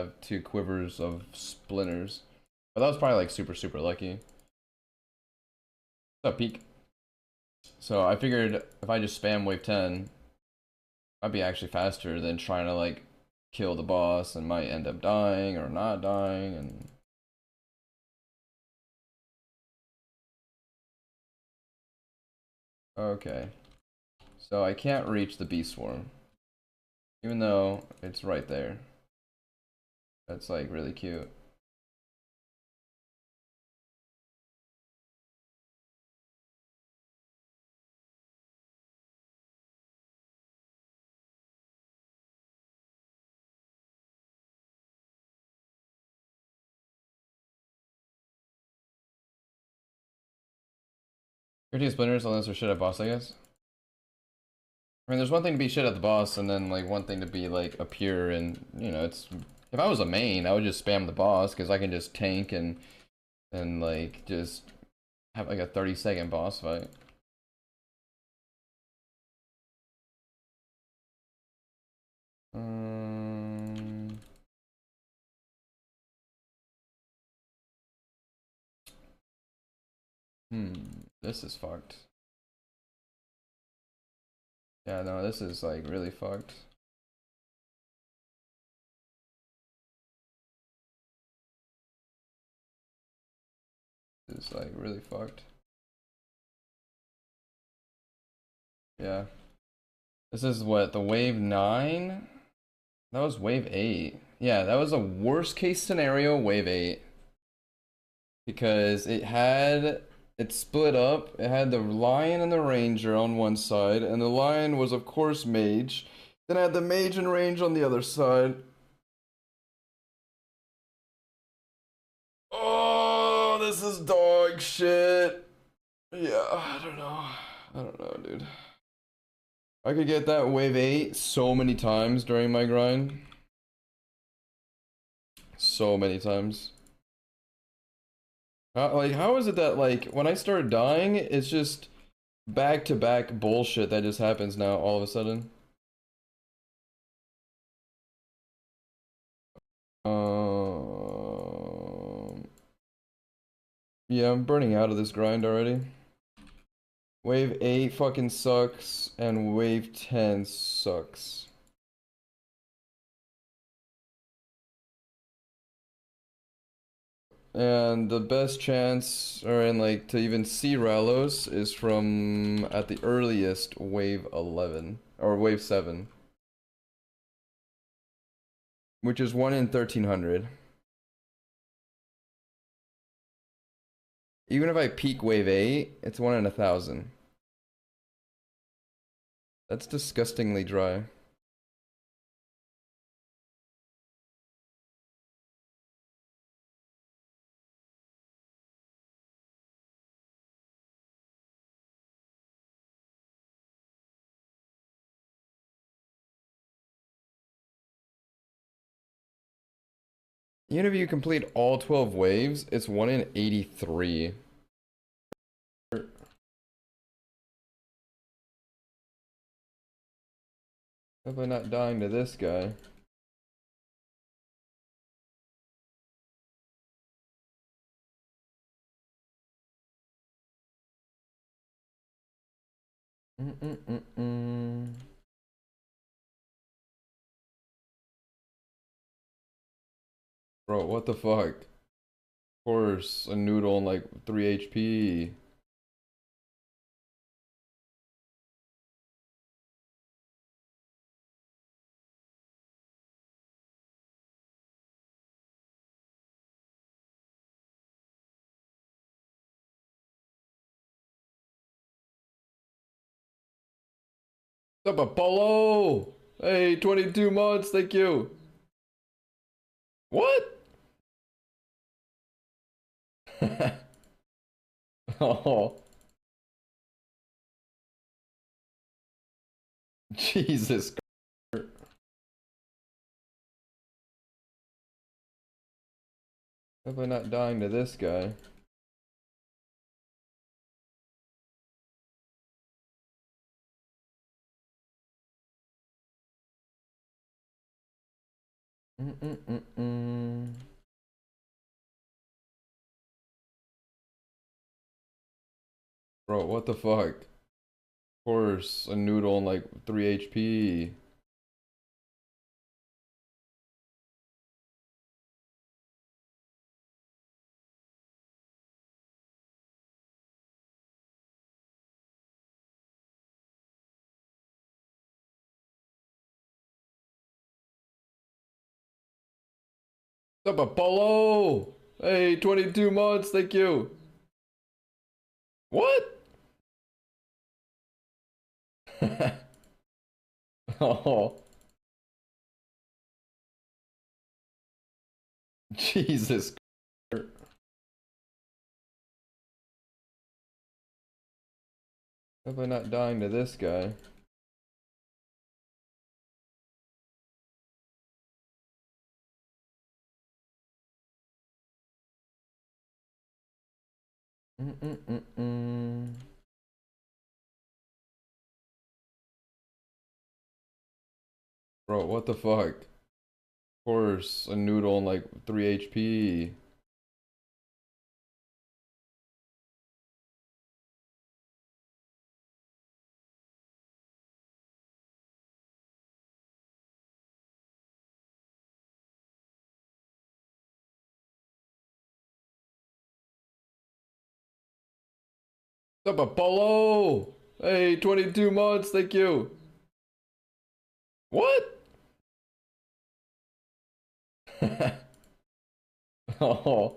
have 2 quivers of splinters. But that was probably like super, super lucky. What's up, Peak? So I figured if I just spam wave 10, I'd be actually faster than trying to like kill the boss and might end up dying or not dying and okay. So I can't reach the bee swarm. Even though it's right there. That's like really cute. Your splinters unless they're shit at boss, I guess. I mean, there's one thing to be shit at the boss, and then like one thing to be like a pure, and you know, it's. If I was a main, I would just spam the boss because I can just tank and like just have like a 30-second boss fight. Um, this is fucked. Yeah, no, this is like really fucked. This is like really fucked. Yeah. This is what, the wave 9? That was wave 8. Yeah, that was a worst case scenario wave 8. Because it split up. It had the lion and the ranger on one side, and the lion was of course mage. Then I had the mage and range on the other side. Oh, this is dog shit. Yeah, I don't know. I don't know, dude. I could get that wave 8 so many times during my grind. So many times. Like, how is it that, like, when I start dying, it's just back-to-back bullshit that just happens now all of a sudden? Yeah, I'm burning out of this grind already. Wave 8 fucking sucks, and wave 10 sucks. And the best chance, or in like to even see Ralos, is from at the earliest wave 11 or wave 7, which is 1 in 1300. Even if I peak wave 8, it's 1 in 1000. That's disgustingly dry. Even if you complete all 12 waves, it's 1 in 83. Definitely not dying to this guy. Bro, what the fuck? Of course, a noodle and like 3 HP. What's up, Apollo? Hey, 22 months, thank you. What? Oh, Jesus. Definitely not dying to this guy. Bro, what the fuck? Of course, a noodle and like 3 HP. What's up, Apollo? Hey, 22 months, thank you. What? Oh, Jesus. Hope I'm not dying to this guy. Mm-mm-mm-mm. Bro, what the fuck? Of course, a noodle and like 3 HP. What's up, Apollo? Hey, 22 months, thank you. What? Oh,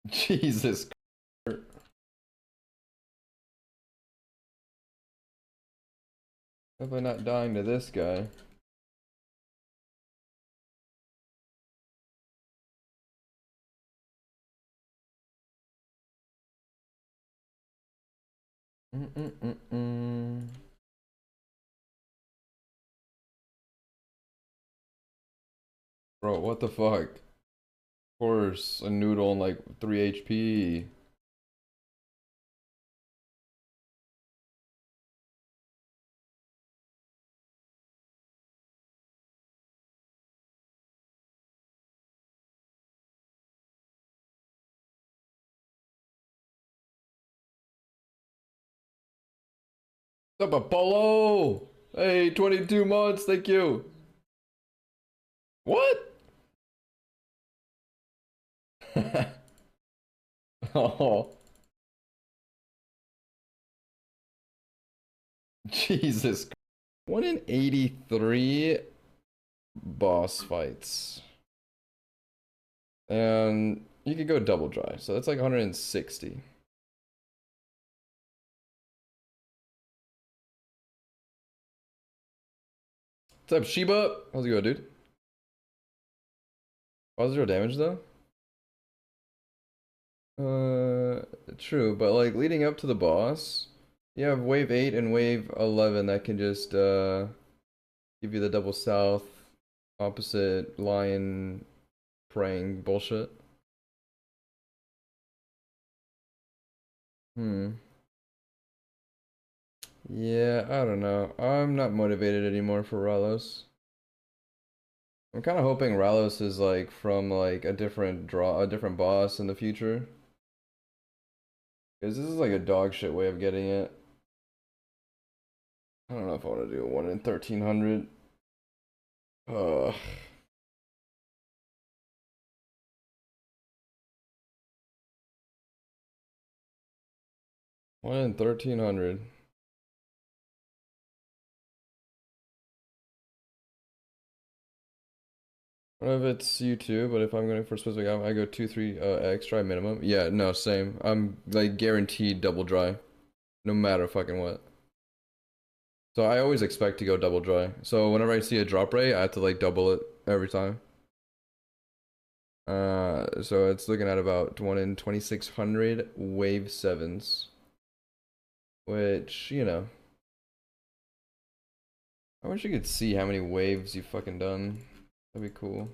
Jesus. Hope I'm not dying to this guy. Mm-mm-mm-mm. Bro, what the fuck? Of course, a noodle and like 3 HP. What's up, Apollo? Hey, 22 months, thank you. What? Oh, Jesus. 1 in 83 boss fights. And you could go double dry, so that's like 160. What's up, Sheba? How's it going, dude? Oh, 0 damage though? True, but like leading up to the boss, you have wave 8 and wave 11 that can just give you the double south opposite lion praying bullshit. Hmm. Yeah, I don't know. I'm not motivated anymore for Ralos. I'm kind of hoping Ralos is like from like a different boss in the future. Because this is like a dog shit way of getting it. I don't know if I want to do a 1 in 1300. Uh, 1 in 1300. I don't know if it's you too, but if I'm going for a specific item, I go 2-3 extra minimum. Yeah, no, same. I'm like guaranteed double dry, no matter fucking what. So I always expect to go double dry. So whenever I see a drop rate, I have to like double it every time. So it's looking at about 1 in 2600 wave sevens, which, you know, I wish you could see how many waves you've fucking done. That'd be cool.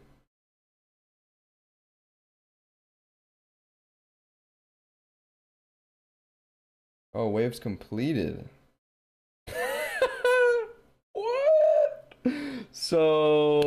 Oh, waves completed. What? So